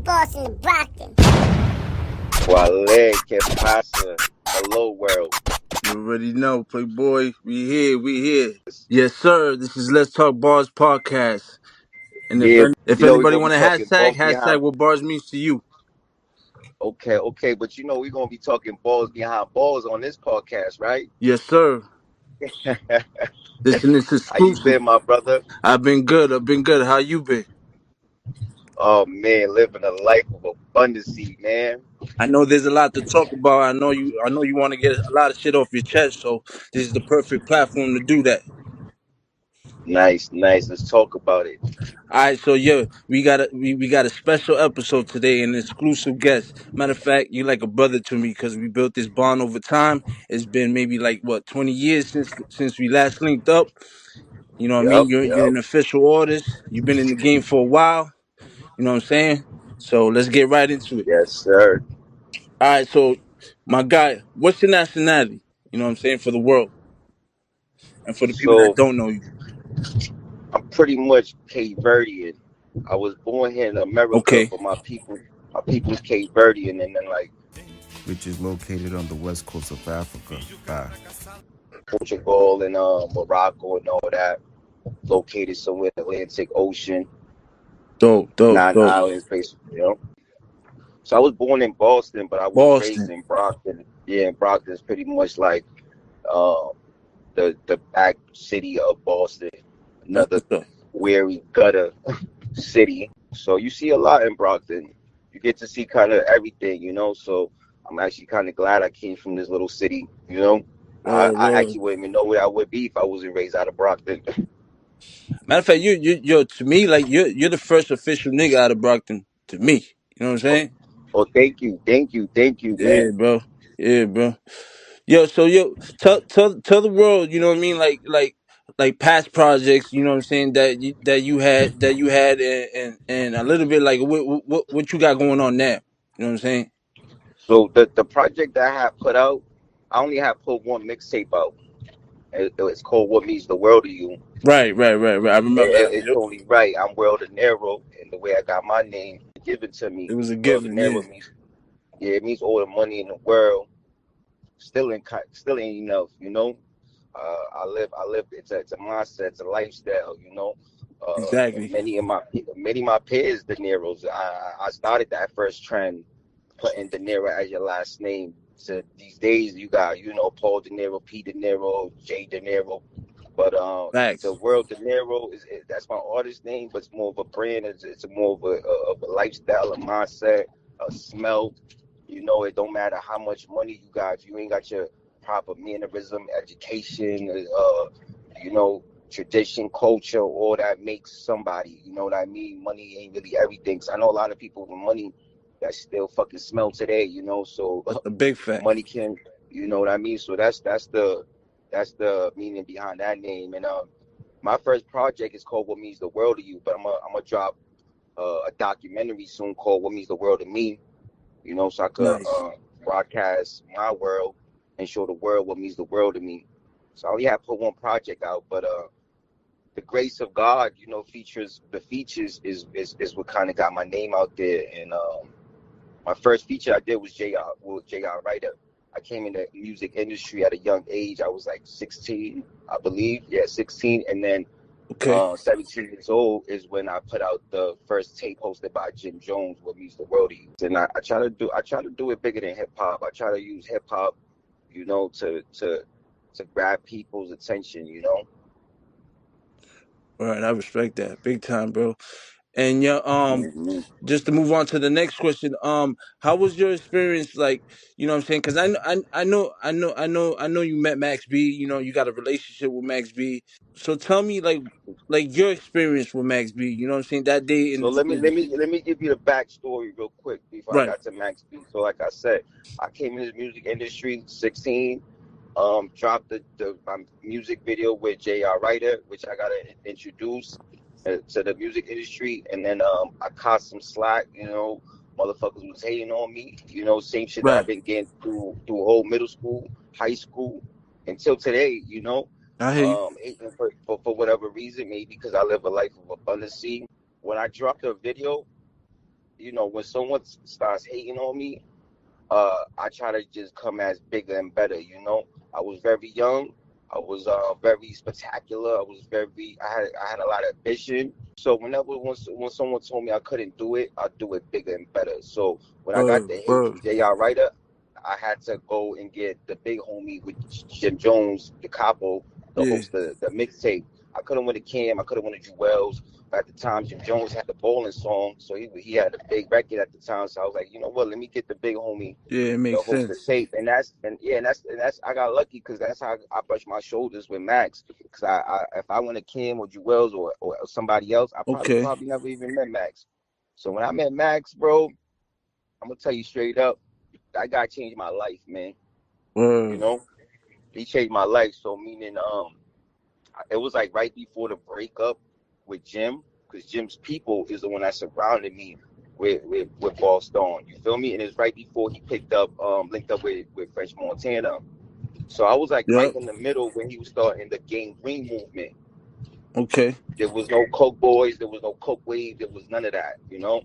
Boston to Brockton. Wale, que pasa? Hello, world. You already know, Playboy. We here. Yes, sir. This is Let's Talk Bars podcast. And Yeah, if we're anybody gonna be want to talking balls behind. hashtag what bars means to you. Okay, but we're gonna be talking balls behind balls on this podcast, right? Yes, sir. Listen, it's How you exclusive. been, my brother? I've been good. How you been? Oh man, living a life of abundance, man. I know there's a lot to talk about. I know you want to get a lot of shit off your chest, so this is the perfect platform to do that. Nice. Let's talk about it. All right, so yeah, we got a special episode today, an exclusive guest. Matter of fact, you like a brother to me because we built this bond over time. It's been maybe like what 20 years since we last linked up. You know what I mean? You're Yep. an official artist. You've been in the game for a while. You know what I'm saying? So let's get right into it. Yes, sir. All right, so my guy, what's your nationality? You know what I'm saying, for the world and for the people that So don't know you. I'm pretty much Cape Verdean. I was born here in America, Okay. but my people's Cape Verdean, and then like which is located on the west coast of Africa. Portugal and Morocco and all that, located somewhere in the Atlantic Ocean, nine Dope. islands, basically. So I was born in Boston, but I was raised Boston. in Brockton. Yeah, and Brockton is pretty much like um, the back city of Boston, That's another what's up. weary gutter city. So you see a lot in Brockton. You get to see kind of everything. So I'm actually kind of glad I came from this little city. I Word. actually wouldn't even know where I would be if I wasn't raised out of Brockton. Matter of fact, you to me, like you're the first official nigga out of Brockton to me. You know what I'm saying? Oh, thank you, Yeah, man. bro. Yeah, bro. So tell the world, you know what I mean, like past projects, you know what I'm saying, that you had and a little bit like what you got going on now. You know what I'm saying? So the project that I have put out, I only have put one mixtape out. It's called "What Means the World to You." Right. I remember that. It's Yep. only right. I'm World Dinero, and the way I got my name given to me, It was a World given, yeah. Dinero means, yeah, it means all the money in the world. Still ain't enough. I live. It's a mindset. It's a lifestyle. Exactly. Many of my peers, Dineros. I started that first trend, putting Dinero as your last name. So these days you got Paul Dinero, P Dinero, J Dinero. But the Facts. World Dinero that's my artist name, but it's more of a brand. It's more of a lifestyle, a mindset, a smell. It don't matter how much money you got. If you ain't got your proper mannerism, education, tradition, culture, all that makes somebody. You know what I mean? Money ain't really everything. 'Cause I know a lot of people with money that still fucking smell today. So That's a big fact. money can, you know what I mean? So that's the meaning behind that name. And my first project is called "What Means the World to You," but I'm gonna drop a documentary soon called "What Means the World to Me." So I could Nice. broadcast my world and show the world what means the world to me. So I only have put one project out, but the grace of God, features is what kind of got my name out there. And my first feature I did was J.R. Writer. I came in the music industry at a young age. I was like 16, I believe. Yeah, 16. And then Okay. 17 years old is when I put out the first tape hosted by Jim Jones, "What Means the World to You." And I try to do it bigger than hip hop. I try to use hip hop, to grab people's attention. All right, I respect that big time, bro. And yeah, Mhm. just to move on to the next question, how was your experience, like, you know what I'm saying? Because I know you met Max B. You know, you got a relationship with Max B. So tell me, like your experience with Max B. You know what I'm saying? That day in So the let me studio. let me let me give you the backstory real quick before I Right. got to Max B. So like I said, I came in the music industry 16. Dropped my music video with J.R. Writer, which I got to introduce to the music industry, and then I caught some slack. Motherfuckers was hating on me. Same shit that I've Right. been getting through whole middle school, high school, until today. I hear you. Hating for whatever reason, maybe because I live a life of abundance. When I dropped a video, you know, when someone starts hating on me, I try to just come as bigger and better. You know, I was very young. I was very spectacular. I had a lot of ambition. So when someone told me I couldn't do it, I do it bigger and better. So when I got the hate Word. from J.R. Writer, I had to go and get the big homie with Jim Jones, the capo, the Yeah, host of the mixtape. I could have went to Cam. I could have went to Jewels. At the time, Jim Jones had the bowling song, so he had a big record at the time. So I was like, you know what? Let me get the big homie yeah, it to makes host the sense. tape, and that's I got lucky because that's how I brushed my shoulders with Max. Because if I went to Kim or Jewels or somebody else, I Okay. probably never even met Max. So when I met Max, bro, I'm gonna tell you straight up, that guy changed my life, man. You Word. know, he changed my life. So meaning, it was like right before the breakup with Jim, because Jim's people is the one that surrounded me with Ball Stone. You feel me? And it's right before he linked up with French Montana. So I was like right Yep. in the middle when he was starting the Gang Green movement. Okay. There was no Coke Boys, there was no Coke Wave, there was none of that, you know.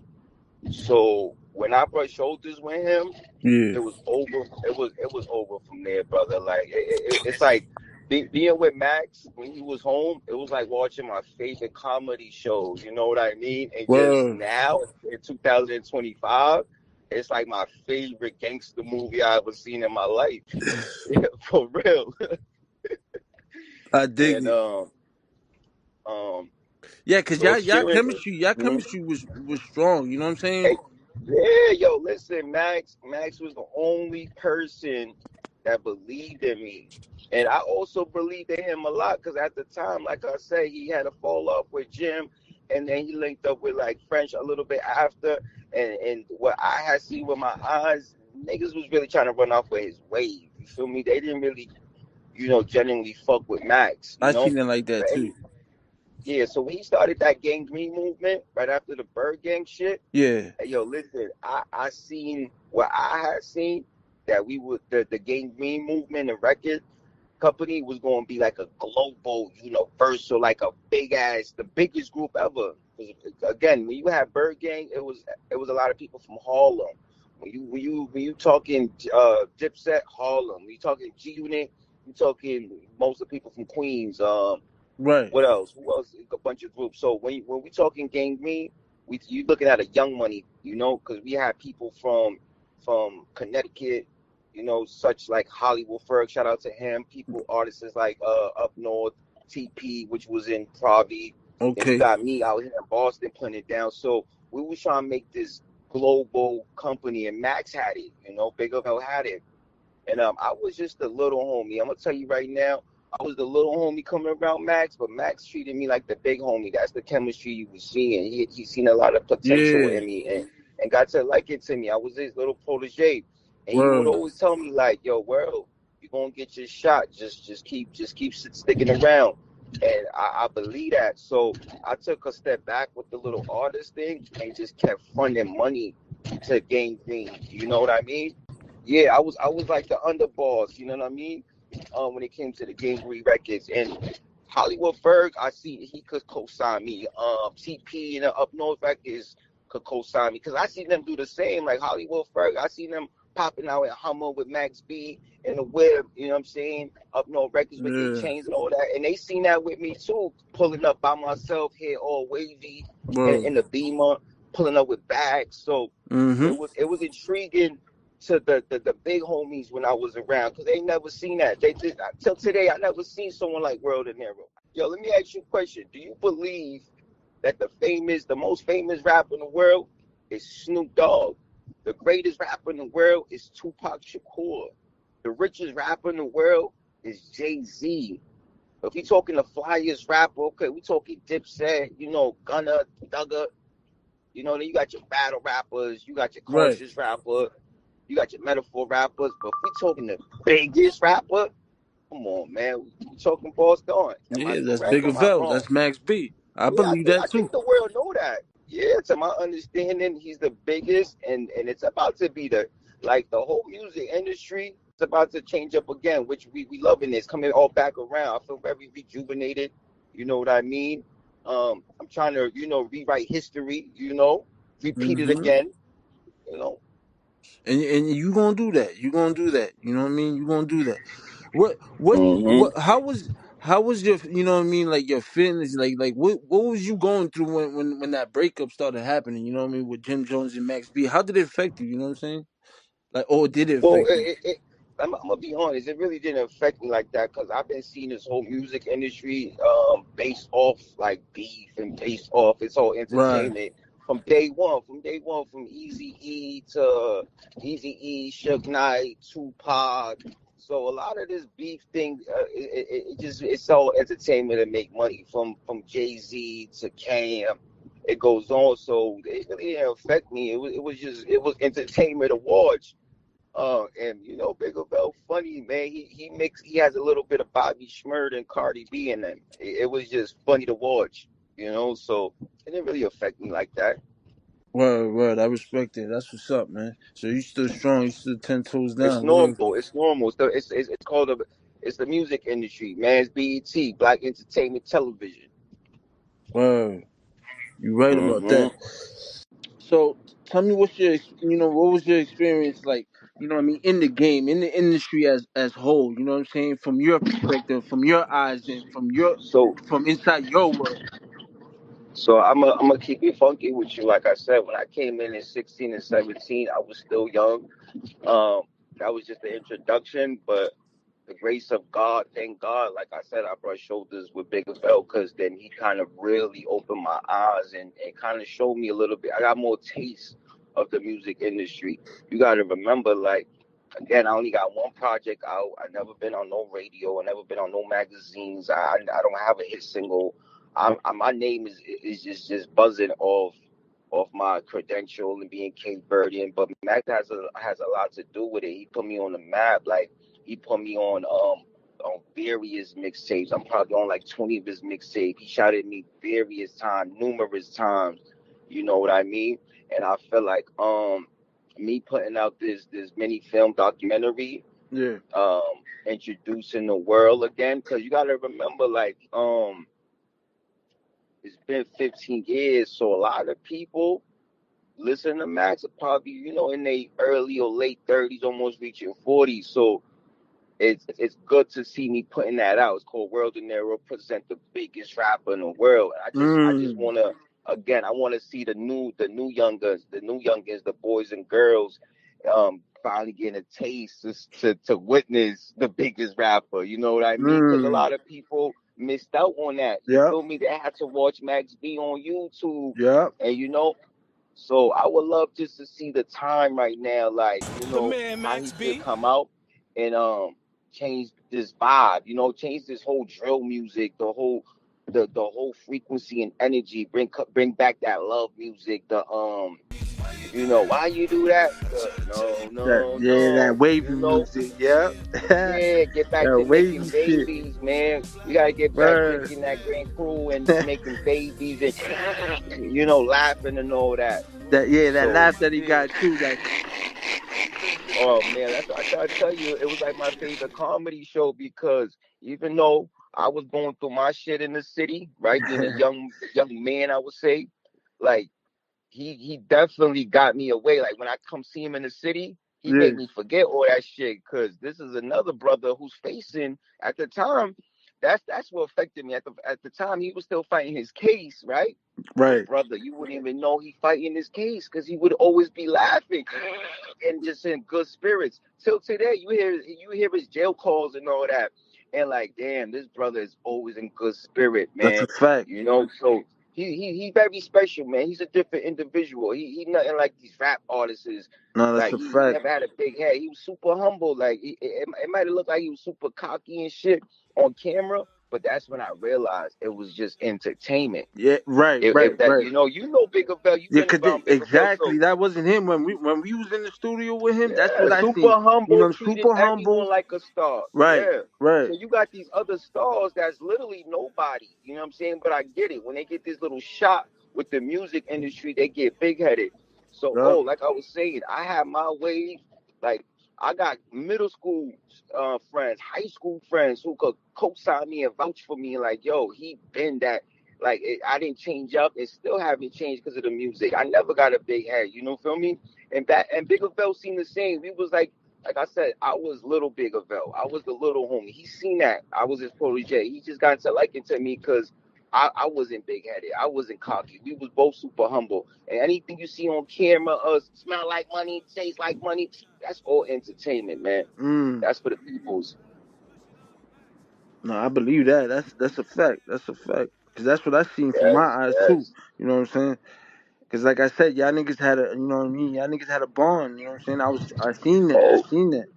So when I brushed shoulders with him, Yeah. it was over. It was over from there, brother. Like it's like being with Max when he was home. It was like watching my favorite comedy shows. You know what I mean? And just Word. now in 2025, it's like my favorite gangster movie I ever seen in my life. Yeah, for real. I dig And it. um. Yeah, cause So y'all sharing. chemistry was strong. You know what I'm saying? Hey, yeah, yo, listen, Max was the only person that believed in me. And I also believed in him a lot because at the time, like I said, he had a fall off with Jim and then he linked up with like French a little bit after. And what I had seen with my eyes, niggas was really trying to run off with his wave. You feel me? They didn't really, genuinely fuck with Max, I seen it like But that too. yeah, so when he started that Gang Green movement right after the Bird Gang shit, Yeah. hey, yo, listen, I seen what I had seen that we would the Gang Green movement and record company was going to be like a global, universal, like a big ass, the biggest group ever. 'Cause, again, when you had Bird Gang, it was a lot of people from Harlem. When you talking Dipset, Harlem. When you talking G Unit, you talking most of the people from Queens. Right. What else? Who else? A bunch of groups. So when we talking Gang Green, you looking at a Young Money, because we had people from Connecticut, such like Hollywood Ferg. Shout out to him. People, artists like up north, TP, which was in Provi. Then you Okay. got me out here in Boston putting it down. So we was trying to make this global company, and Max had it. Big of L had it. And I was just a little homie. I'm gonna tell you right now, I was the little homie coming around Max, but Max treated me like the big homie. That's the chemistry you was seeing. He seen a lot of potential Yeah. in me and got to like it to me. I was his little protege. And he would Word. always tell me like, yo, world, you're gonna get your shot. Just keep sticking around. And I believe that. So I took a step back with the little artist thing and just kept funding money to gain things. You know what I mean? Yeah, I was like the underboss, you know what I mean? When it came to the Game Green records and Hollywood Ferg, I see he could co-sign me. TP and the Up North records could co-sign me because I see them do the same. Like Hollywood Ferg, I see them popping out at Hummer with Max B and the Web. You know what I'm saying? Up North records with their Yeah. chains and all that, and they seen that with me too. Pulling up by myself here, all wavy, Word. in the Beamer, pulling up with bags. So Mm-hmm. it was intriguing to the big homies when I was around because they never seen that. They did till today. I never seen someone like World Dinero. Yo, let me ask you a question. Do you believe that the most famous rapper in the world is Snoop Dogg? The greatest rapper in the world is Tupac Shakur. The richest rapper in the world is Jay-Z. If we talking the flyest rapper, okay, we talking Dipset, Gunna, Thugger, then you got your battle rappers, you got your Right. conscious rapper, you got your metaphor rappers, but if we talking the biggest rapper, come on, man, we talking Boss Dawn. Am I Yeah, that's correct Big or am I Vel. wrong? That's Max B. I Yeah, I believe think I that too. think the world know that. Yeah, to my understanding, he's the biggest, and it's about to be the whole music industry. It's about to change up again, which we loving this coming all back around. I feel very rejuvenated. You know what I mean? I'm trying to rewrite history. repeat it Hmm. again. You know. And you gonna do that. You gonna do that. You know what I mean? You gonna do that. Hmm. What how was your, you know what I mean, like your feelings, like what was you going through when that breakup started happening, you know what I mean, with Jim Jones and Max B? How did it affect you? You know what I'm saying? Like, or did it Well, affect you? I'm gonna be honest. It really didn't affect me like that because I've been seeing this whole music industry based off like beef and based off its whole Right. entertainment from day one. From day one, from Easy E, Suge Knight, Tupac. So a lot of this beef thing, it's all entertainment to make money. From Jay Z to Cam, it goes on. So it really didn't affect me. It was entertainment to watch. And you know, Big Bell funny, man. He has a little bit of Bobby Shmurda and Cardi B in him. It was just funny to watch, you know. So it didn't really affect me like that. Word, I respect it. That's what's up, man. So you still strong, you still 10 toes It's down. You normal. It's normal. It's called it's the music industry, man. It's BET, Black Entertainment Television. word. You right about Hmm. that. So tell me what's your what was your experience like, you know what I mean, in the game, in the industry as whole, you know what I'm saying, from your perspective, from your eyes, and So from inside your world. I'm gonna keep it funky with you. Like I said, when I came in 16 and 17, I was still young. Um, that was just the introduction, but the grace of God, thank God, like I said, I brushed shoulders with Bigger Bell because then he kind of really opened my eyes and kind of showed me a little bit. I got more taste of the music industry. You got to remember, like, again, I only got one project out. I never been on no radio. I never been on no magazines. I don't have a hit single. My name is just buzzing off my credential and being Cape Verdean, but Mac has a lot to do with it. He put me on the map, like he put me on various mixtapes. I'm probably on like 20 of his mixtapes. He shouted me various times, numerous times. You know what I mean? And I feel like me putting out this mini film documentary, Yeah. um, introducing the world again, because you gotta remember, like, it's been 15 years, so a lot of people listen to Max are probably, you know, in their early or late 30s, almost reaching 40s. So it's good to see me putting that out. It's called World Dinero, present the biggest rapper in the world. I just Mm. wanna, again, I wanna see the new youngers, the boys and girls, finally getting a taste to witness the biggest rapper. You know what I mean? Because a Mm. lot of people missed out on that. You Yep. feel me? They had to watch Max B on YouTube, Yep. and you know. So I would love just to see the time right now, like, you The know, man how Max he could B. come out and change this vibe, you know, change this whole drill music, the whole frequency and energy, bring back that love music, the you know, why you do that? No, That, no, yeah, that no, wavy you know, music. Yep. that yeah, get back to making wavy shit. babies, man. We gotta get back Word. drinking that green crew and making babies and you know, laughing and all that. That So laugh that he got too. That oh man, that's what I try to tell you. It was like my favorite comedy show because even though I was going through my shit in the city, right, being a young man, I would say, like he definitely got me away. Like when I come see him in the city, he yeah. made me forget all that shit. Cause this is another brother who's facing at the time. That's what affected me at the time. He was still fighting his case, right? But Right. brother, you wouldn't even know he fighting his case because he would always be laughing and just in good spirits. Till today, you hear his jail calls and all that, and like, damn, this brother is always in good spirit, That's man. a fact. You know, so he very special, man. He's a different individual. He nothing like these rap artists. No, that's Like a he fact. never had a big head. He was super humble. Like it might have looked like he was super cocky and shit on camera, but that's when I realized it was just entertainment. Yeah. Right. If Right. that, Right. you know Bigger Bell, you've Yeah, been cause around Bigger Bell, so exactly that wasn't him when we was in the studio with him. That's what yeah, I super seen. You humble, know, treating super everyone humble. like a star. Right. Yeah. So Right. you got these other stars that's literally nobody. You know what I'm saying? But I get it. When they get this little shot with the music industry, they get big headed. So, Yup. like I was saying, I have my wave. Like I got middle school friends, high school friends who could co-sign me and vouch for me. Like, yo, he been that. Like I didn't change up and still haven't changed because of the music. I never got a big head, you know, feel me? And Big Avell seen the same. We was like I said, I was little Big Avell. I was the little homie. He seen that. I was his protege. He just got into liking to me because I wasn't big headed. I wasn't cocky. We was both super humble. And anything you see on camera, smell like money, taste like money, that's all entertainment, man. Mm. That's for the peoples. No, I believe that. That's a fact. That's a fact. Cause that's what I seen from my Yes, eyes too. yes. You know what I'm saying? Cause like I said, y'all niggas had a, you know what I mean? Y'all niggas had a bond. You know what I'm saying? I seen that. I Oh, seen that.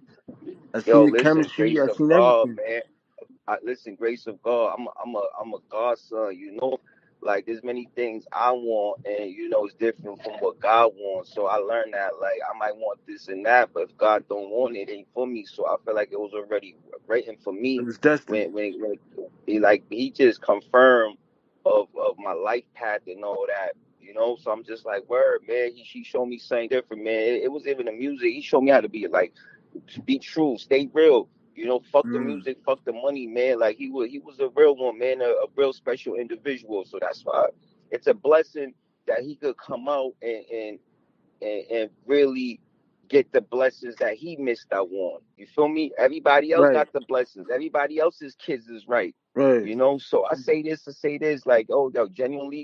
I yo, seen the listen, chemistry. grace I of seen God, everything. man. Listen, grace of God. I'm a godson. You know, like there's many things I want, and you know it's different from what God wants. So I learned that like I might want this and that, but if God don't want it, it ain't for me. So I feel like it was already written for It me was destined. when he just confirmed of my life path and all that. You know, so I'm just like, word, man. He showed me something different, man. It was even the music. He showed me how to be true, stay real. You know, fuck the Mm. music, fuck the money, man. Like he was a real one, man, a real special individual. So that's why it's a blessing that he could come out and really get the blessings that he missed out on. You feel me? Everybody else Right. got the blessings. Everybody else's kids is right. Right. You know, so I say this to say this, like, oh, yo, genuinely,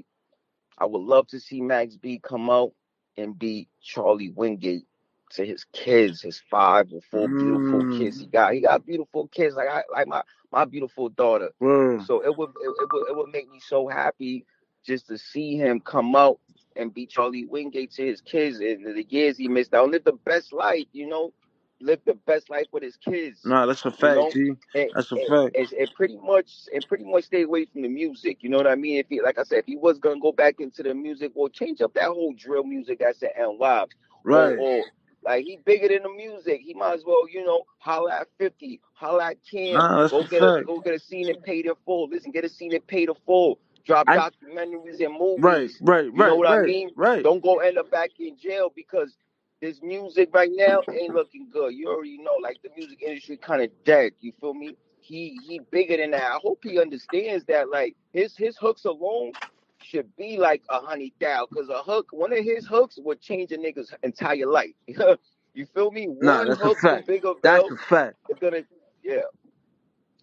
I would love to see Max B come out and be Charlie Wingate to his kids, his 5 or 4 beautiful Mm. kids he got. He got beautiful kids like my beautiful daughter. Word. So it would make me so happy just to see him come out and be Charlie Wingate to his kids and the years he missed out. Live the best life, you know. Live the best life with his kids, Nah, that's a you fact, know. G. And, That's a and, fact. and pretty much stay away from the music. You know what I mean? If he, like I said, if he was gonna go back into the music, well, change up that whole drill music that's at NY, or Right. or like he bigger than the music. He might as well, holla at 50, holla at Cam, Nah, that's go a get a fact. go get a scene and paid in full. Listen, get a scene and paid in full. Drop I documentaries and right, movies. right, You know right, what I right, mean? right. Don't go end up back in jail because this music right now ain't looking good. You already know, like the music industry kind of dead. You feel me? He bigger than that. I hope he understands that. Like his hooks alone should be like 100,000, because a hook, one of his hooks would change a nigga's entire life. You feel me? Nah, One that's a hook from fact. Big That's Avell a fact. is gonna, yeah.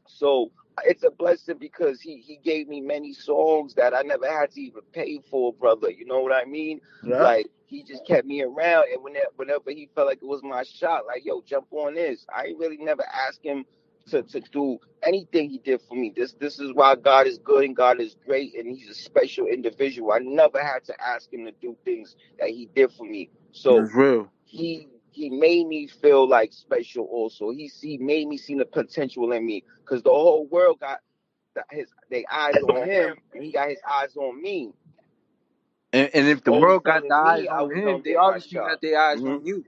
So it's a blessing because he gave me many songs that I never had to even pay for, brother. You know what I mean? Yeah. Like he just kept me around, and whenever he felt like it was my shot, like yo, jump on this. I ain't really never asked him to do anything he did for me. This is why God is good and God is great, and he's a special individual. I never had to ask him to do things that he did for me. So That's real. he made me feel like special also. He made me see the potential in me because the whole world got their eyes on him and he got his eyes on me. And if He the always world got the telling eyes me I on was him, gonna they get my obviously shot. got their eyes Hmm. on you.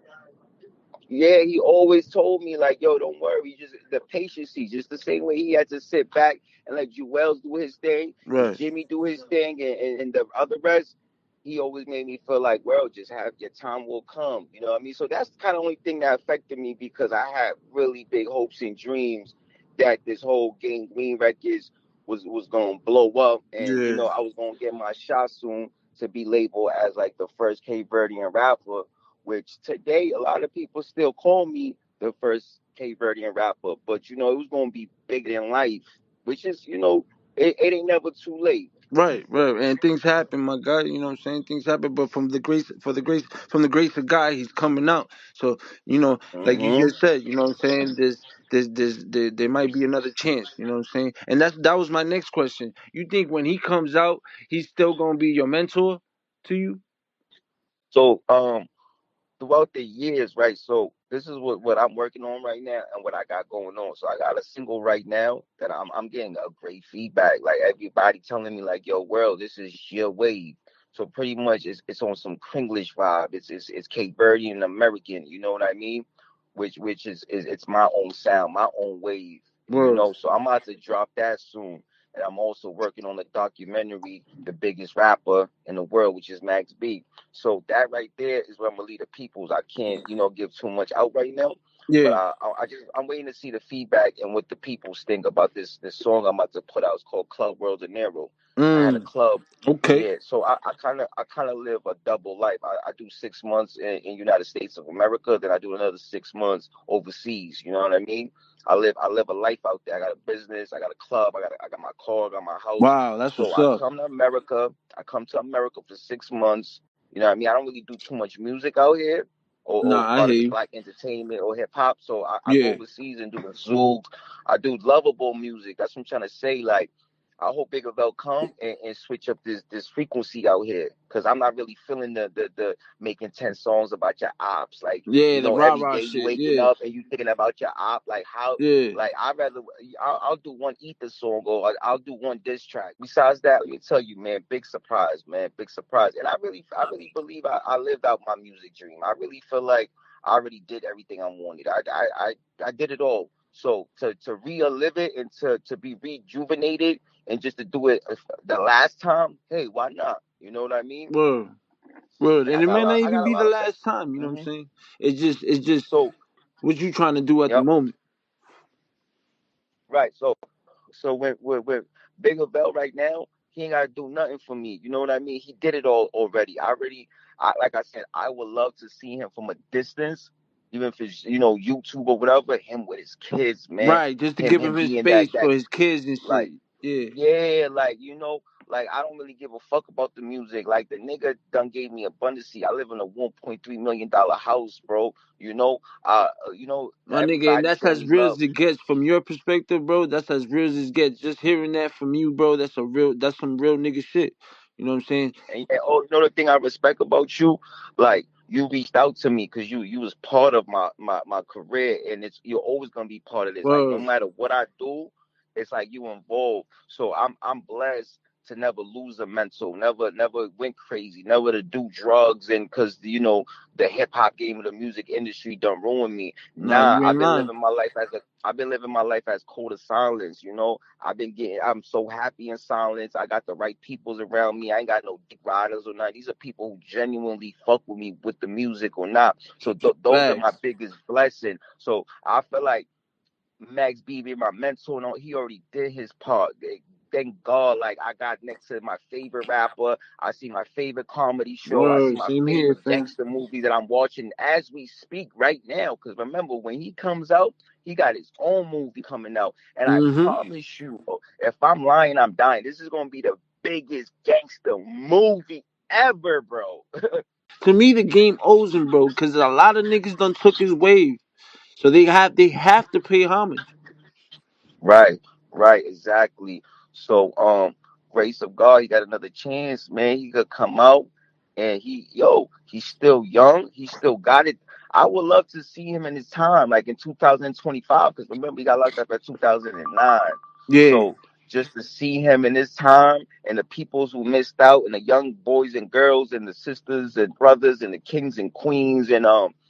Yeah, he always told me like, yo, don't worry, just the patience, just the same way he had to sit back and let Jewels do his thing and Right. Jimmy do his thing and the other rest. He always made me feel like, well, just have your time will come. You know what I mean? So that's kind of only thing that affected me because I had really big hopes and dreams that this whole game Green Records was gonna blow up, and Yeah. I was gonna get my shot soon to be labeled as like the first Cape Verdean rapper, which today a lot of people still call me the first Cape Verdean rapper, but it was gonna be bigger than life, which is, it ain't never too late. Right, right. And things happen, my God, you know what I'm saying? Things happen, but from the grace of God, he's coming out. So, like you Hmm. just said, you know what I'm saying? There might be another chance, you know what I'm saying? And that was my next question. You think when he comes out, he's still gonna be your mentor to you? So throughout the years, right? So this is what I'm working on right now and what I got going on. So I got a single right now that I'm getting a great feedback. Like everybody telling me like, yo, world, this is your wave. So pretty much it's on some Kringlish vibe. It's Cape Verdean American, you know what I mean? Which is it's my own sound, my own wave. Word. So I'm about to drop that soon. And I'm also working on the documentary, The Biggest Rapper in the World, which is Max B. So that right there is where I'm gonna lead the peoples. I can't, give too much out right now, but Yeah. I'm waiting to see the feedback and what the peoples think about this song I'm about to put out. It's called Club World Dinero. I had a Mm. club. Okay. Yeah, so I kind of live a double life. I do 6 months in United States of America, then I do another 6 months overseas. You know what I mean? I live a life out there. I got a business, I got a club, I got my car, I got my house. Wow, that's So what's I up. come to America. I come to America for 6 months. You know what I mean? I don't really do too much music out here, or Nah, I hear regarding you. black entertainment or hip hop. So I go Yeah. overseas and do the zouk. I do lovable music. That's what I'm trying to say. Like I hope Bigger Bell come and switch up this frequency out here, because I'm not really feeling the making 10 songs about your ops. Like Yeah, the rah every rah day you shit. waking Yeah. up and you thinking about your op. Like how Yeah. like I'd rather I'll do one ether song, or I'll do one diss track. Besides that, let me tell you, man, big surprise, man, big surprise. And I really believe I lived out my music dream. I really feel like I already did everything I wanted. I did it all. So to relive it and to be rejuvenated and just to do it the last time, hey, why not? You know what I mean? Word. Word. And And it may not I even got a be the lot of fans. last time, you know what I'm Hmm. saying? It's just So, what you trying to do at the yep, moment. right. So with Bigger Bell right now, he ain't gotta do nothing for me. You know what I mean? He did it all already. Like I said, I would love to see him from a distance, even if it's YouTube or whatever. Him with his kids, man. Right, just to give Him him his being that space that for his kids and like. shit. Yeah. Yeah, like like I don't really give a fuck about the music. Like the nigga done gave me abundance. I live in a $1.3 million house, bro. My nigga, and Everybody that's show as me real love. as it gets from your perspective, bro. That's as real as it gets. Just hearing that from you, bro, that's some real nigga shit. You know what I'm saying? And oh, the thing I respect about you, like you reached out to me because you was part of my career, and you're always gonna be part of this. Like no Word. matter what I do, it's like you involved. So I'm blessed to never lose a mental, never went crazy, never to do drugs, and because the hip hop game of the music industry done ruin me. Nah, Nah, you ain't lying. I've been living my life as cold as silence. I'm so happy in silence. I got the right peoples around me. I ain't got no dick riders or nothing. These are people who genuinely fuck with me with the music or not. So those are my Facts. biggest blessing. So I feel like Max B being my mentor, and he already did his part. Thank God, like I got next to my favorite rapper. I see my favorite comedy show. I see Word. my Same here, favorite fam. gangster movie that I'm watching as we speak right now. Because remember, when he comes out, he got his own movie coming out. And I Mm-hmm. promise you, if I'm lying, I'm dying. This is going to be the biggest gangster movie ever, bro. To me, the game owes him, bro, because a lot of niggas done took his wave, so they have to pay homage. Right, right, exactly. So, grace of God, he got another chance, man. He could come out and he's still young. He still got it. I would love to see him in his time, like in 2025, because remember he got locked up at 2009. Yeah. So just to see him in his time and the peoples who missed out and the young boys and girls and the sisters and brothers and the kings and queens and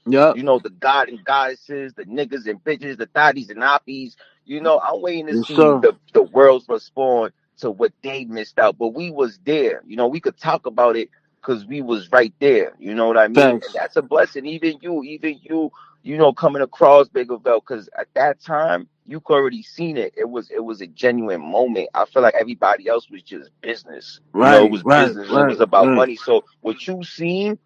Yup. the god and goddesses, the niggas and bitches, the thotties and oppies. I'm waiting to Yes, see sir. the world's respond to what they missed out. But we was there. We could talk about it because we was right there. You know what I mean? And Facts. that's a blessing. Coming across Bigger Bell, because at that time you could already seen it. It was a genuine moment. I feel like everybody else was just business. It Right. was Right. business and it Right. was about Right. money. So what you seen,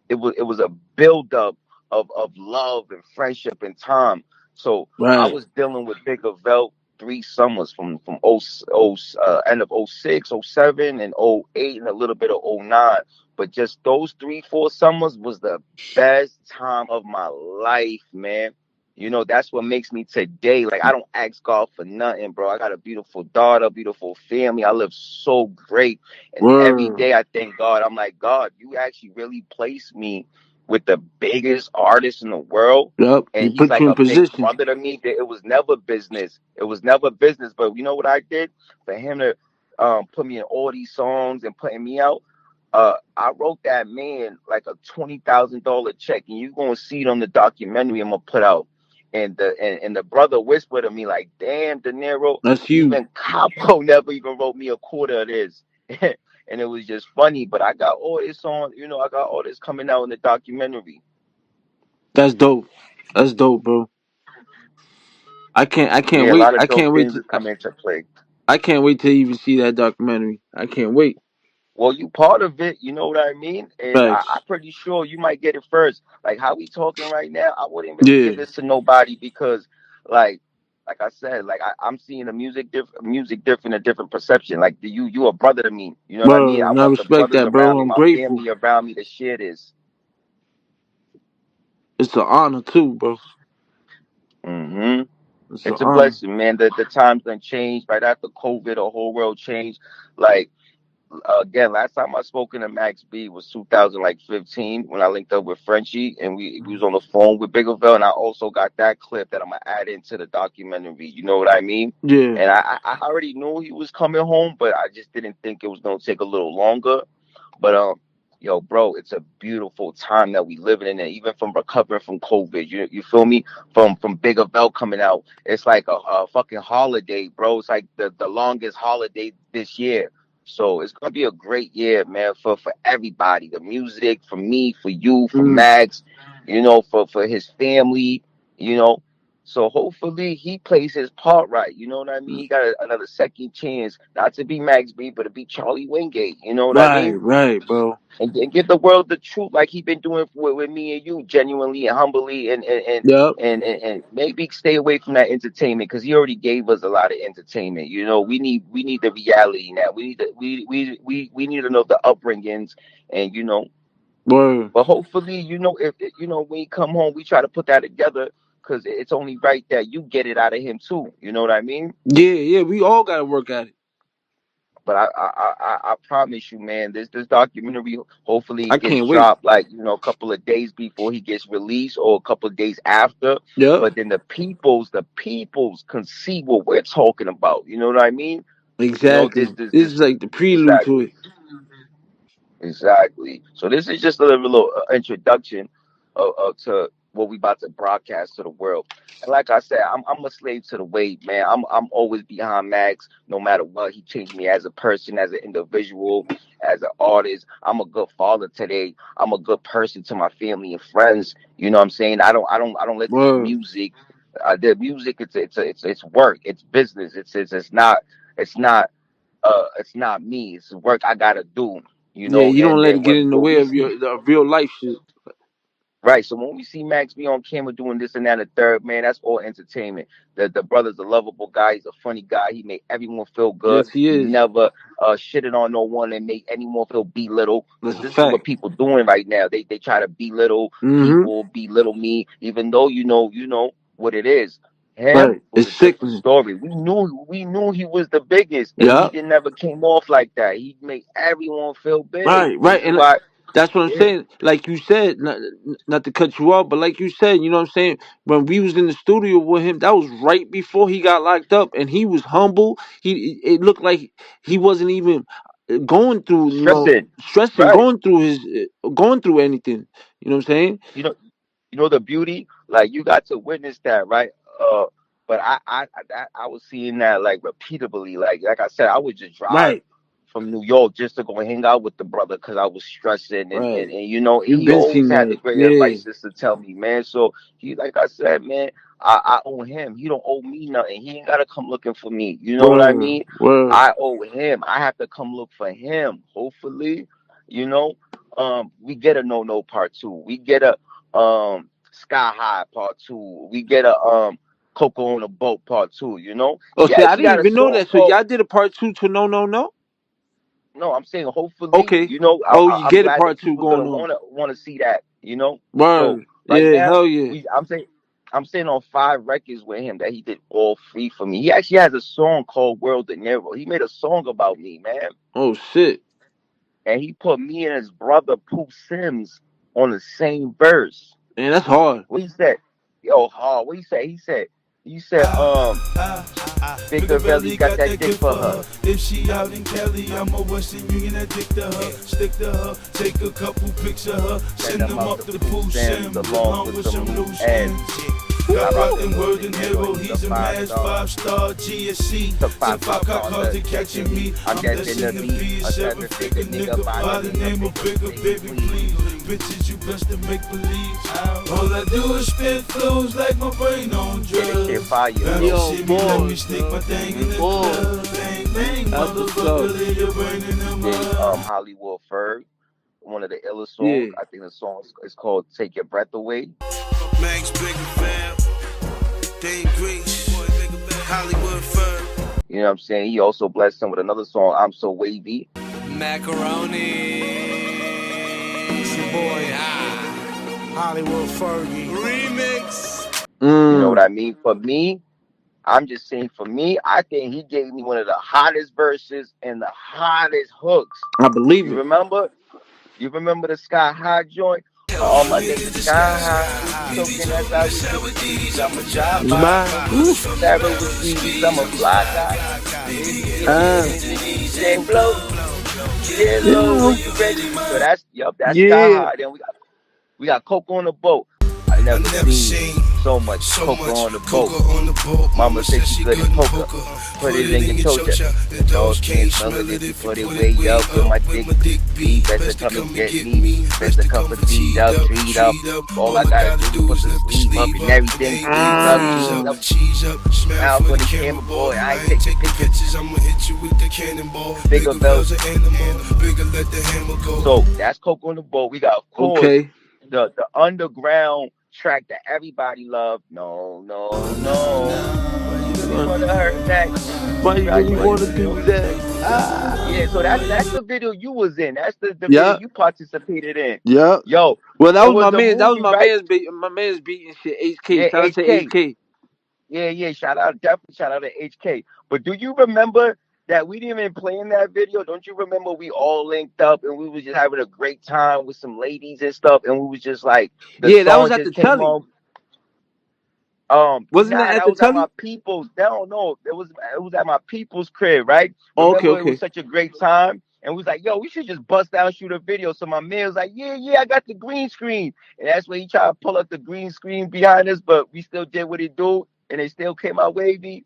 it was a buildup of love and friendship and time. So I Right. was dealing with Bigger Velt 3 summers from end of '06, '07, and '08, and a little bit of '09. But just those 3, 4 summers was the best time of my life, man. That's what makes me today. Like I don't ask God for nothing, bro. I got a beautiful daughter, beautiful family. I live so great. And every Word. day I thank God. I'm like, God, you actually really placed me with the biggest artist in the world. Yup. He And he's put like you in a big position. brother to me. It was never business. It was never business. But you know what I did? For him to put me in all these songs and putting me out, I wrote that man like a $20,000 check. And you're going to see it on the documentary I'm going to put out. And the brother whispered to me like, "Damn, Dinero, That's huge. even Capo never even wrote me a quarter of this." And it was just funny. But I got all this I got all this coming out in the documentary. That's dope. That's dope, bro. I can't Yeah, a wait. lot I of dope can't wait things to is coming into play. I can't wait to even see that documentary. I can't wait. Well, you part of it, you know what I mean? And I'm Facts. pretty sure you might get it first. Like how we talking right now, I wouldn't really give Yeah, this to nobody because, like, like I said, like I'm seeing the music different, a different perception. Like you a brother to me, you know what I mean? bro. I And I want the respect brothers that, around bro. me, I'm my grateful. family around me to share this. It's an honor too, bro. Hmm. It's an It's a honor. blessing, man. The times done changed right after COVID. The whole world changed. Like again, last time I spoken to Max B was 2015 when I linked up with Frenchie and we was on the phone with Biggerville, and I also got that clip that I'm gonna add into the documentary. You know what I mean? Yeah. And I already knew he was coming home, but I just didn't think it was gonna take a little longer. But yo, bro, it's a beautiful time that we living in, and even from recovering from COVID, you feel me? From Bigger Bell coming out, it's like a fucking holiday, bro. It's like the longest holiday this year. So it's gonna be a great year, man, for everybody. The music, for me, for you, for Mm. Max, for his family, you know. So hopefully he plays his part right. You know what I mean? He got another second chance, not to be Max B, but to be Charlie Wingate. You know what I Right, mean? right, bro. And give the world the truth like he been doing with me and you, genuinely and humbly, Yep. and maybe stay away from that entertainment because he already gave us a lot of entertainment. We need the reality now. We need to know the upbringings, and Word. but hopefully, if when he come home, we try to put that together because it's only right that you get it out of him too. You know what I mean? Yeah, yeah. We all gotta work at it. But I promise you, man, this documentary hopefully I it gets can't wait. dropped like a couple of days before he gets released or a couple of days after. Yep. But then the peoples can see what we're talking about. You know what I mean? This Exactly. this This this is like the prelude to exactly. it. Exactly. So this is just a little introduction to what we about to broadcast to the world. And like I said, I'm a slave to the wave, man. I'm always behind Max, no matter what. He changed me as a person, as an individual, as an artist. I'm a good father today. I'm a good person to my family and friends. You know what I'm saying? I don't let this Word. music, the music. It's work. It's business. It's not me. It's work I gotta do. Yeah, you don't And let then it get in the what way we of see, the real life shit. right? So when we see Max be on camera doing this and that and the third, man, that's all entertainment. The brother's a lovable guy. He's a funny guy. He made everyone feel good. Yes, he He is. never shitted on no one and make anyone feel belittled. That's Because a this is what fact. people doing right now. They try to belittle Mm-hmm. people, belittle me, even though you know what it is. Him, Right. it was It's a different sickening. story. We knew he was the biggest, and he Yep. didn't never came off like that. He made everyone feel big. Right, This right. is And why, that's what I'm yeah. saying. Like you said, not to cut you off, but like you said, you know what I'm saying? When we was in the studio with him, that was right before he got locked up, and he was humble. It looked like he wasn't even going through, Stressing, stressing, right? going through anything. You know what I'm saying? You know, the beauty, like you got to witness that, right? Uh, but I was seeing that like repeatedly. Like I said, I would just drive Right, from New York just to go hang out with the brother because I was stressing, and, right. and and You've he been always seen had the that, great yeah. advices to tell me, man. So he, like I said, man, I owe him. He don't owe me nothing. He ain't gotta come looking for me. You know what I Word, mean? word. I owe him. I have to come look for him. Hopefully, you know, we get a no part two. We get a Sky High Part Two. We get a Coca on a Boat Part Two. Oh, He see, I actually didn't got a even know song that. So called. y'all did a part two to no, no, no. No, I'm saying hopefully. Okay. Oh, you I'm get a glad that part two people's gonna going on. wanna see that. So Word. right Yeah, now hell yeah. I'm saying on 5 records with him that he did all free for me. He actually has a song called World Dinero. He made a song about me, man, Oh shit. and he put me and his brother Pooh Sims on the same verse. Man, that's hard. What he said? Yo, hard. What he said? He said, Bigger Bigger Belly belly got got that that dick gift for for her. her. If she out in Cali, I'm a Western Union addict to her. Stick to her, take a couple pics of her. Send Send them them up up to the Pooh pool Sims Sims along along with with some some loose loose ends. ends. I Got rock rock the and world word in in Nero. hero, He's a he's a five mass star. 5-star GSC. Took Took 5 five cop cop cars cars to to catching catching me. me. I'm I'm destined to destined to be be a a seven seven-figure figure nigga nigga by by the the name of name of Bigger, Bigger, baby, baby, please. please. Bitches, you best to make believe. All I do is spit flows like my brain on Yeah, this shit drugs. fire, Bounce bro. Yo, shimmy, let me pause, stick my yo. thing in the Pause. club. thing, That's what's up. motherfucker, leave your brain in the DJ mud. Hollywood Ferg, one of the illest songs. Yeah. I think the song is called "Take Your Breath Away." Max Bigger Fam, Dane Grease, Hollywood Fur. You know what I'm saying? He also blessed him with another song, "I'm So Wavy." Macaroni. It's your boy, Hollywood Fergie. Remix. You know what Mm. I mean? For me, I'm just saying, for me, I think he gave me one of the hottest verses and the hottest hooks. I believe You it. remember? You remember the Sky High joint? All my niggas sky high. We talking as I was with these. I'm a drive by. My woo. Sarah with sweeties. I'm a fly guy. Baby, get you Ah. in your knees and blow. Get You low know. when you ready. So that's Sky Yeah. High. Then we got Coca on the boat. I I never never seen seen so much so Coca much on the boat. Coca on the boat. Mama said she good at poker. Put Put it it in your in your chocha. chocha. The dogs can't smell it if you put it way up with my dick. Be best to come and get me. Best to come for teed up, treed up. All I gotta do is put the sleeve up and everything freeze up, cheese Mm. up. Cheese up, smile Now for for the the camera camera boy. boy, I I ain't ain't taking taking pictures. pictures, I'ma hit you with the cannonball. Bigger Bigger belt. bells an animal, bigger let the hammer go. So that's Coke on the boat. We got, of course, Okay. the underground track that everybody loved. No, no, no. Why you really wanna hurt that? Why you Right, really right, want to the video. do that? Ah. Yeah, so that's the video you was in. That's the video Yeah. you participated in. Yeah. Yo, Well, that it was my was a man. That was movie, my right? man's. My man's beating shit. HK. Yeah, Shout out to HK. HK. Yeah, yeah. Shout out, definitely shout out to HK. But do you remember that we didn't even play in that video? Don't you remember we all linked up and we was just having a great time with some ladies and stuff, and we was just like the Yeah, that song was at just the came telly. on. Wasn't that Nah, at that the was at my telly? people's. No, it was at my people's crib, right? Oh, okay, Remember, it was okay. such a great time, and we was like, yo, we should just bust down shoot a video. So my man was like, yeah, I got the green screen, and that's when he tried to pull up the green screen behind us, but we still did what it do, and it still came out wavy.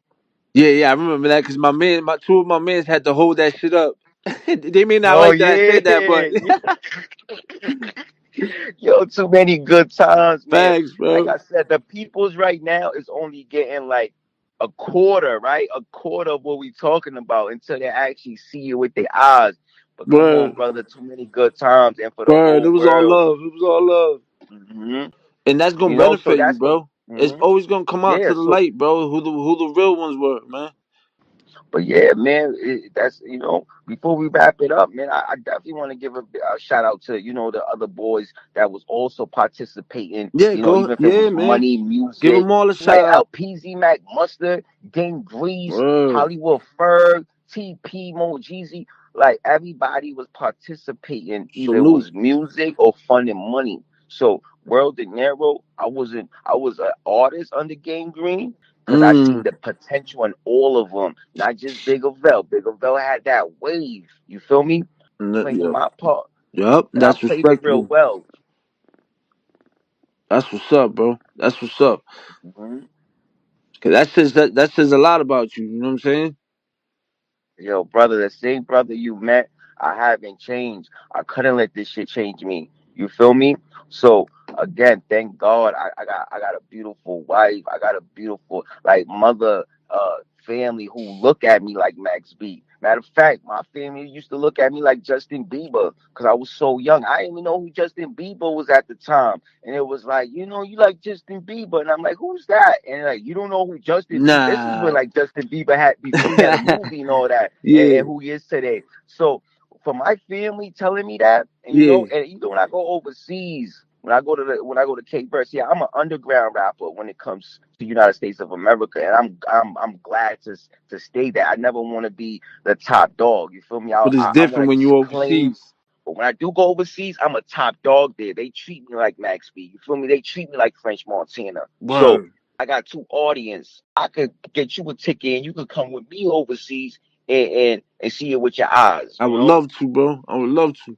Yeah, yeah, I remember that because my two of my mans had to hold that shit up. They may not Oh like that I yeah, said that, but yo, too many good times, man. facts, Like bro. I said, the people's right now is only getting like a quarter, right? A quarter of what we talking about until they actually see it with their eyes. But come on, Word, brother, too many good times, and for the word. It whole was all world. love. It was all love, hmm and that's gonna So benefit you, that's what. bro. It's hmm always gonna come out Yeah. to the light, bro. Who the real ones were, man. But yeah, man, that's Before we wrap it up, man, I definitely want to give a shout out to the other boys that was also participating. Yeah, go. Even if it Yeah, was man. money, Give music, them all a shout like out. LPZ Mac Mustard, Game Grease, Word. Hollywood Ferg, TP, Mo Jeezy, like everybody was participating. Either it Salute. was music or fun and money. So World Dinero, I was an artist under Game Green because I seen Mm. the potential in all of them, not just Big Vel. Big Vel had that wave. You feel me? Playing Yep. my part, Yep. and I That's played it real respectable. well. That's what's up, bro. That's what's up. Mhm. Cause that says a lot about you. You know what I'm saying? Yo, brother, the same brother you met, I haven't changed. I couldn't let this shit change me. You feel me? So again, thank God I got a beautiful wife. I got a beautiful like mother, family who look at me like Max B. Matter of fact, my family used to look at me like Justin Bieber because I was so young. I didn't even know who Justin Bieber was at the time. And it was like, you like Justin Bieber. And I'm like, who's that? And like, you don't know who Justin Bieber. This is when Nah. like Justin Bieber had before he had a movie and all that, and Yeah. who he is today. So for my family telling me that, and Yeah. and even when I go overseas, when I go to Cape Verde, yeah, I'm an underground rapper when it comes to United States of America, and I'm glad to stay there. I never want to be the top dog. You feel me? I But it's I, I different want to when you claim. overseas. But when I do go overseas, I'm a top dog there. They treat me like Max B. You feel me? They treat me like French Montana. So Word. I got two audience. I could get you a ticket and you could come with me overseas and see it with your eyes, I would love to, bro. I would love to.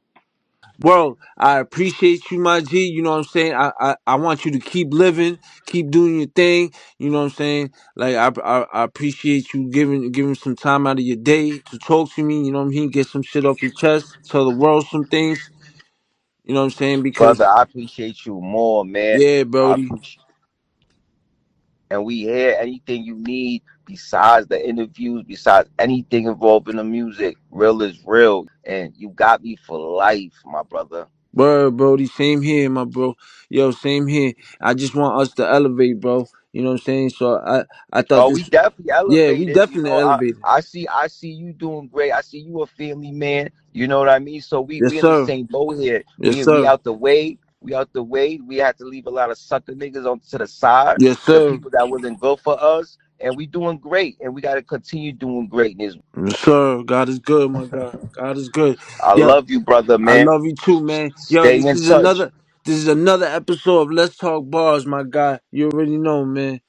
Bro, I appreciate you, my G. You know what I'm saying? I want you to keep living, keep doing your thing. You know what I'm saying? Like I appreciate you giving some time out of your day to talk to me. You know what I mean? Get some shit off your chest. Tell the world some things. You know what I'm saying? Because Brother, I appreciate you more, man. yeah, I Brody. appreciate and we here. Anything you need besides the interviews, besides anything involved in the music, real is real. And you got me for life, my brother. Word, Brody. Same here, my bro. Yo, same here. I just want us to elevate, bro. You know what I'm saying? So I thought Oh, we this. definitely Yeah, we elevated. You definitely know, elevated. I see you doing great. I see you a family man. You know what I mean? So Yes, we in the sir. same boat here. Yes, We sir. out the way. We out the way. We had to leave a lot of sucker niggas on to the side, Yes, the sir. people that wasn't good for us. And we doing great. And we gotta continue doing greatness. Yes, sir. God is good, my God. God is good. I Yo, love you, brother, I man. love you too, man. Yo, Stay in touch. this is another episode of Let's Talk Bars, my guy. You already know, man.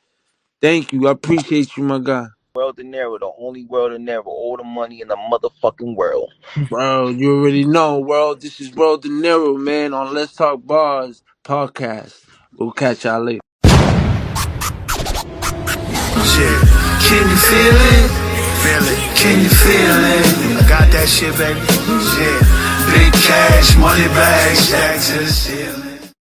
Thank you. I appreciate you, my guy. World Dinero, the only world Dinero, all the money in the motherfucking world. Bro, you already know, world. This is World Dinero, man, on Let's Talk Bars podcast. We'll catch y'all later. Shit. Can you feel it? Feel it. Can you feel it? I got that shit, baby. Shit. Big cash, money bags, stacked to the ceiling.